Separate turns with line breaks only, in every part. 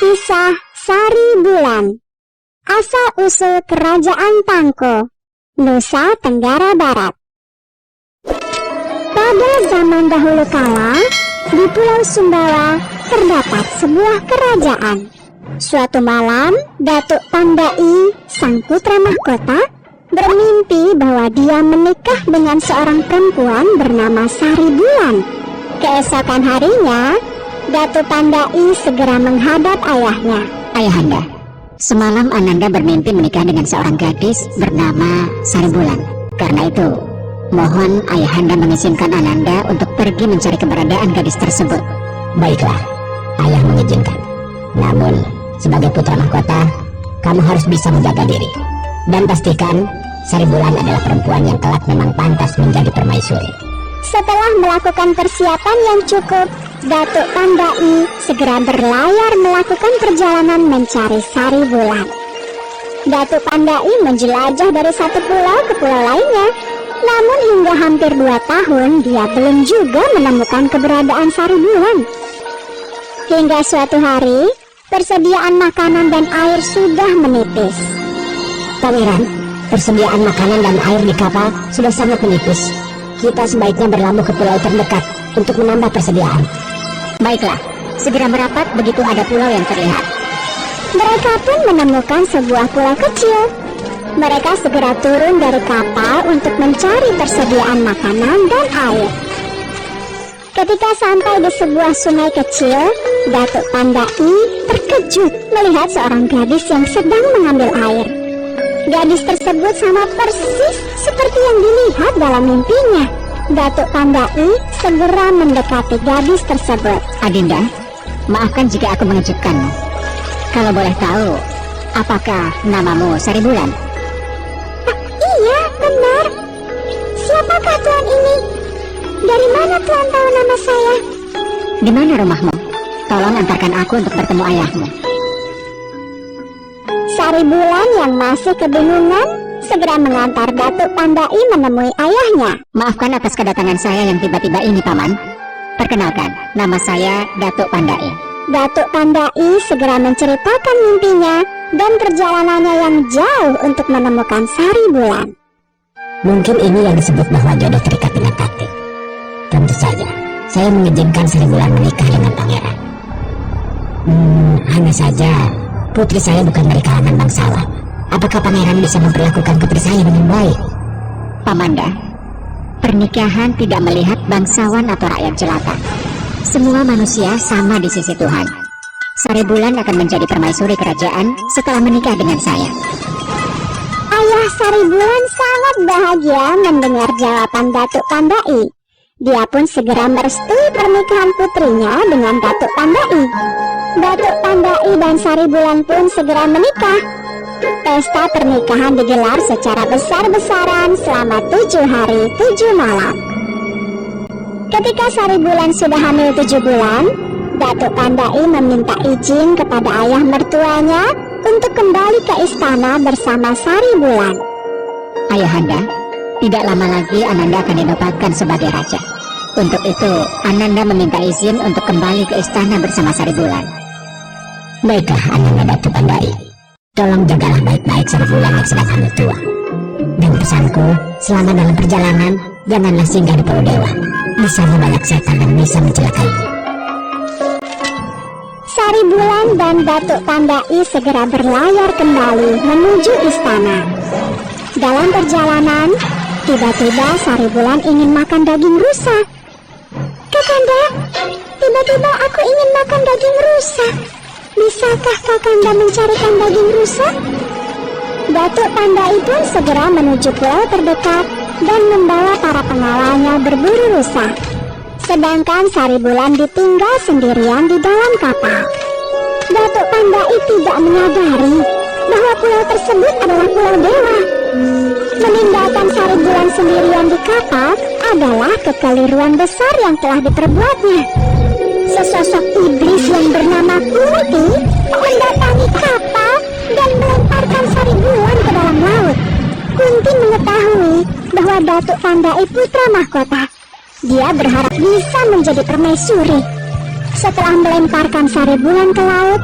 Kisah Sari Bulan. Asal-usul Kerajaan Tangko, Nusa Tenggara Barat. Pada zaman dahulu kala, di Pulau Sumbawa terdapat sebuah kerajaan. Suatu malam, Datuk Pandai, sang putra mahkota, bermimpi bahwa dia menikah dengan seorang perempuan bernama Sari Bulan. Keesokan harinya, Datuk Pandai segera menghadap ayahnya.
Ayahanda, semalam Ananda bermimpi menikah dengan seorang gadis bernama Sari Bulan. Karena itu, mohon Ayahanda mengizinkan Ananda untuk pergi mencari keberadaan gadis tersebut.
Baiklah, ayah mengizinkan. Namun, sebagai putra mahkota, kamu harus bisa menjaga diri. Dan pastikan Sari Bulan adalah perempuan yang kelak memang pantas menjadi permaisuri.
Setelah melakukan persiapan yang cukup, Datuk Pandai segera berlayar melakukan perjalanan mencari Sari Bulan. Datuk Pandai menjelajah dari satu pulau ke pulau lainnya. Namun hingga hampir 2 tahun dia belum juga menemukan keberadaan Sari Bulan. Hingga suatu hari, persediaan makanan dan air sudah menipis.
Pangeran, persediaan makanan dan air di kapal sudah sangat menipis. Kita sebaiknya berlabuh ke pulau terdekat untuk menambah persediaan.
Baiklah, segera merapat begitu ada pulau yang terlihat.
Mereka pun menemukan sebuah pulau kecil. Mereka segera turun dari kapal untuk mencari persediaan makanan dan air. Ketika sampai di sebuah sungai kecil, Datuk Pandai terkejut melihat seorang gadis yang sedang mengambil air. Gadis tersebut sama persis seperti yang dilihat dalam mimpinya. Datuk Pandai segera mendekati gadis tersebut.
Adinda, maafkan jika aku mengejutkanmu. Kalau boleh tahu, apakah namamu Sari Bulan?
Iya, benar. Siapakah tuan ini? Dari mana tuan tahu nama saya?
Di mana rumahmu? Tolong antarkan aku untuk bertemu ayahmu.
Sari Bulan yang masih kebingungan segera mengantar Datuk Pandai menemui ayahnya.
Maafkan atas kedatangan saya yang tiba-tiba ini, Paman. Perkenalkan, nama saya Datuk Pandai.
Datuk Pandai segera menceritakan mimpinya dan perjalanannya yang jauh untuk menemukan Sari Bulan.
Mungkin ini yang disebut bahwa jodoh terikat dengan takdir. Tentu saja, saya mengizinkan Sari Bulan menikah dengan pangeran. Hanya saja, putri saya bukan dari kalangan bangsawan. Apakah pangeran bisa memperlakukan putri saya dengan baik?
Pamanda, pernikahan tidak melihat bangsawan atau rakyat jelata. Semua manusia sama di sisi Tuhan. Sari Bulan akan menjadi permaisuri kerajaan setelah menikah dengan saya.
Ayah Sari Bulan sangat bahagia mendengar jawaban Datuk Pandai. Dia pun segera merestui pernikahan putrinya dengan Datuk Pandai. Datuk Pandai dan Sari Bulan pun segera menikah. Pesta pernikahan digelar secara besar-besaran selama 7 hari 7 malam. Ketika Sari Bulan sudah hamil 7 bulan, Datuk Pandai meminta izin kepada ayah mertuanya untuk kembali ke istana bersama Sari Bulan.
Ayahanda, tidak lama lagi Ananda akan dinobatkan sebagai raja. Untuk itu, Ananda meminta izin untuk kembali ke istana bersama Sari Bulan.
Baiklah, Ananda Datuk Pandai. Tolong jagalah baik-baik Sari Bulan yang sedang hamil tua. Dan pesanku, selama dalam perjalanan, janganlah singgah di Pulau Dewa. Di sana banyak setan dan bisa mencelakainya.
Sari Bulan dan Datuk Pandai segera berlayar kembali menuju istana. Dalam perjalanan, tiba-tiba Sari Bulan ingin makan daging rusa. Kakanda, tiba-tiba aku ingin makan daging rusa. Bisakah Kakanda mencarikan daging rusa? Datuk Pandai pun segera menuju pulau terdekat dan membawa para pengawalnya berburu rusa. Sedangkan Sari Bulan ditinggal sendirian di dalam kapal. Datuk Pandai tidak menyadari bahwa pulau tersebut adalah Pulau Dewa. Meninggalkan Sari Bulan sendirian di kapal adalah kekeliruan besar yang telah diperbuatnya. Sesosok iblis yang bernama Kunti mendatangi kapal dan melemparkan Sari Bulan ke dalam laut. Kunti mengetahui bahwa Datuk Pandai putra mahkota. Dia berharap bisa menjadi permaisuri. Setelah melemparkan Sari Bulan ke laut,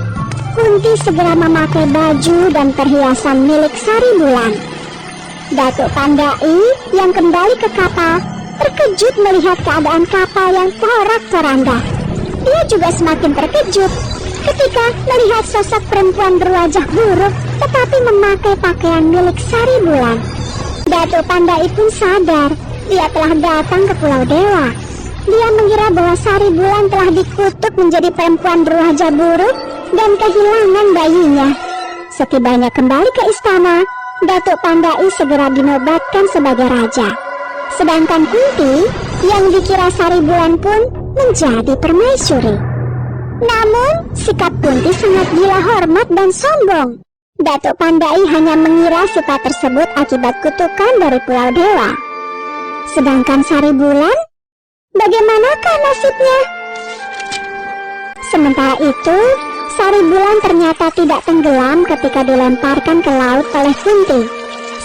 Kunti segera memakai baju dan perhiasan milik Sari Bulan. Datuk Pandai yang kembali ke kapal terkejut melihat keadaan kapal yang porak-poranda. Dia juga semakin terkejut ketika melihat sosok perempuan berwajah buruk tetapi memakai pakaian milik Sari Bulan. Datuk Pandai pun sadar dia telah datang ke Pulau Dewa. Dia mengira bahwa Sari Bulan telah dikutuk menjadi perempuan berwajah buruk dan kehilangan bayinya. Setibanya kembali ke istana, Datuk Pandai segera dinobatkan sebagai raja. Sedangkan Kunti yang dikira Sari Bulan pun menjadi permaisuri. Namun sikap Kunti sangat gila hormat dan sombong. Datuk Pandai hanya mengira sifat tersebut akibat kutukan dari Pulau Dewa. Sedangkan Sari Bulan, bagaimanakah nasibnya? Sementara itu, Sari Bulan ternyata tidak tenggelam ketika dilemparkan ke laut oleh Kunti.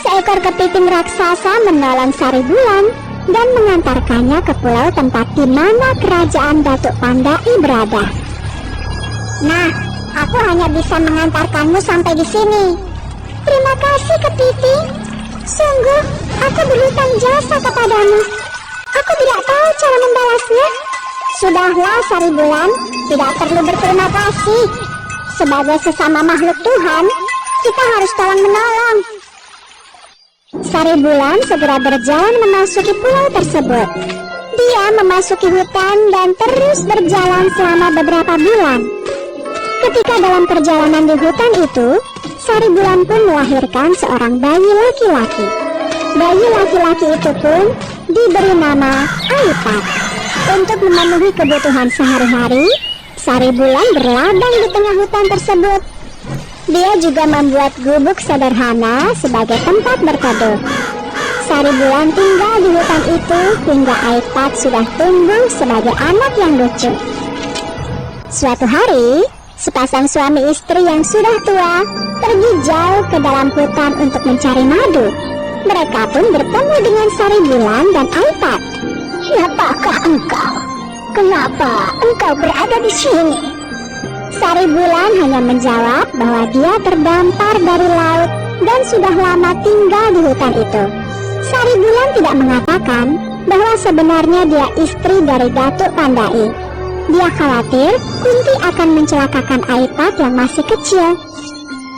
Seekor kepiting raksasa menolong Sari Bulan dan mengantarkannya ke pulau tempat di mana kerajaan Datuk Pandai berada. Nah, aku hanya bisa mengantarkanmu sampai di sini. Terima kasih, kepiting. Sungguh, aku berhutang jasa kepadamu. Aku tidak tahu cara membalasnya. Sudahlah, Sari Bulan, tidak perlu berterima kasih. Sebagai sesama makhluk Tuhan, kita harus tolong-menolong. Sari Bulan segera berjalan memasuki pulau tersebut. Dia memasuki hutan dan terus berjalan selama beberapa bulan. Ketika dalam perjalanan di hutan itu, Sari Bulan pun melahirkan seorang bayi laki-laki. Bayi laki-laki itu pun diberi nama Aipat. Untuk memenuhi kebutuhan sehari-hari, Sari Bulan berladang di tengah hutan tersebut. Dia juga membuat gubuk sederhana sebagai tempat berteduh. Sari Bulan tinggal di hutan itu hingga Aipat sudah tumbuh sebagai anak yang lucu. Suatu hari, sepasang suami istri yang sudah tua pergi jauh ke dalam hutan untuk mencari madu. Mereka pun bertemu dengan Sari Bulan dan Aipat. Siapakah engkau? Kenapa engkau berada di sini? Sari Bulan hanya menjawab bahwa dia terdampar dari laut dan sudah lama tinggal di hutan itu. Sari Bulan tidak mengatakan bahwa sebenarnya dia istri dari Datuk Pandai. Dia khawatir Kunti akan mencelakakan Aipat yang masih kecil.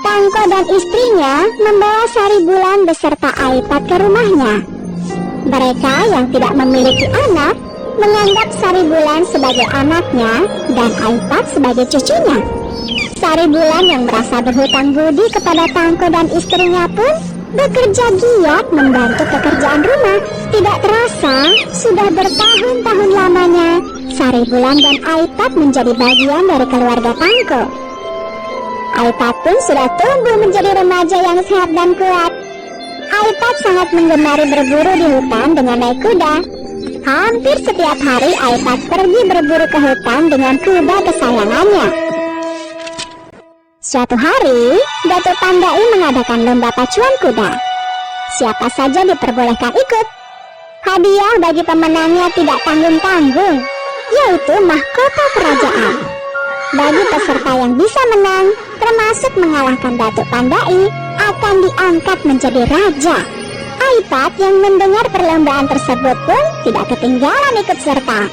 Tangko dan istrinya membawa Sari Bulan beserta Aipat ke rumahnya. Mereka yang tidak memiliki anak menganggap Sari Bulan sebagai anaknya dan Aipat sebagai cucunya. Sari Bulan yang merasa berhutang budi kepada Tangko dan istrinya pun bekerja giat membantu pekerjaan rumah. Tidak terasa, sudah bertahun-tahun lamanya Sari Bulan dan Aipat menjadi bagian dari keluarga Tangko. Aipat pun sudah tumbuh menjadi remaja yang sehat dan kuat. Aipat sangat menggemari berburu di hutan dengan naik kuda. Hampir setiap hari Aipat pergi berburu ke hutan dengan kuda kesayangannya. Suatu hari, Datuk Pandai mengadakan lomba pacuan kuda. Siapa saja diperbolehkan ikut. Hadiah bagi pemenangnya tidak tanggung-tanggung, yaitu mahkota kerajaan. Bagi peserta yang bisa menang, termasuk mengalahkan Datuk Pandai, akan diangkat menjadi raja. Aipat yang mendengar perlombaan tersebut pun tidak ketinggalan ikut serta.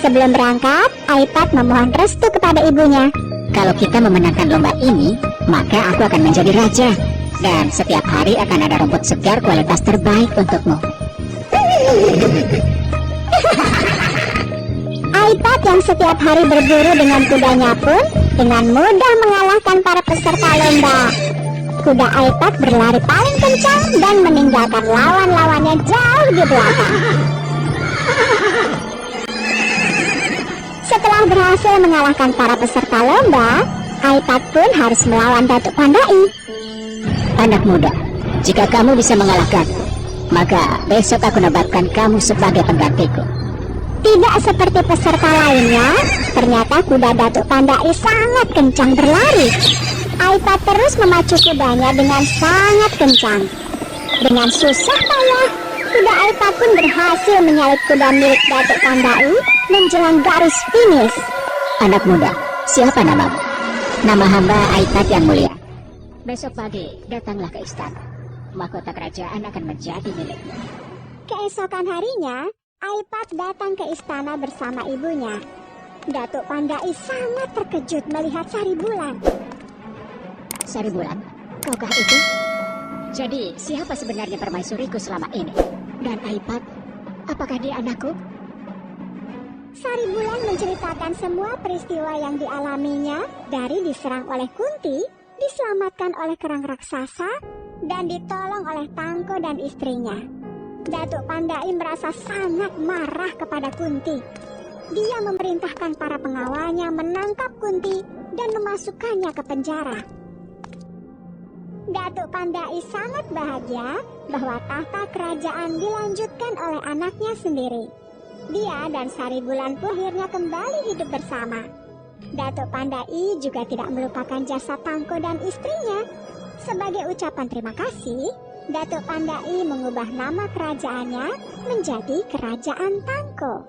Sebelum berangkat, Aipat memohon restu kepada ibunya.
Kalau kita memenangkan lomba ini, maka aku akan menjadi raja. Dan setiap hari akan ada rumput segar kualitas terbaik untukmu.
Aipat yang setiap hari berburu dengan kudanya pun dengan mudah mengalahkan para peserta lomba. Kuda Aipat berlari paling kencang dan meninggalkan lawan-lawannya jauh di belakang. Setelah berhasil mengalahkan para peserta lomba, Aipat pun harus melawan Datuk Pandai.
Anak muda, jika kamu bisa mengalahkan, maka besok aku nobatkan kamu sebagai penggantiku.
Tidak seperti peserta lainnya, ternyata kuda Datuk Pandai sangat kencang berlari. Aipat terus memacu kudanya dengan sangat kencang. Dengan susah payah, kuda Aipat pun berhasil menyalip kuda milik Datuk Pandai menjelang garis finish.
Anak muda, siapa namamu? nama hamba Aipat yang mulia. Besok pagi datanglah ke istana. Mahkota kerajaan akan menjadi milikmu.
Keesokan harinya, Aipat datang ke istana bersama ibunya. Datuk Pandai sangat terkejut melihat Saribulan.
Saribulan, kaukah itu? Jadi, siapa sebenarnya permaisuriku selama ini? Dan Aipat, apakah dia anakku?
Saribulan menceritakan semua peristiwa yang dialaminya, dari diserang oleh Kunti, diselamatkan oleh kerang raksasa, dan ditolong oleh Tangko dan istrinya. Datuk Pandai merasa sangat marah kepada Kunti. Dia memerintahkan para pengawalnya menangkap Kunti dan memasukkannya ke penjara. Datuk Pandai sangat bahagia bahwa tahta kerajaan dilanjutkan oleh anaknya sendiri. Dia dan Saribulan pun akhirnya kembali hidup bersama. Datuk Pandai juga tidak melupakan jasa Tangko dan istrinya. Sebagai ucapan terima kasih, Datuk Pandai mengubah nama kerajaannya menjadi Kerajaan Tangko.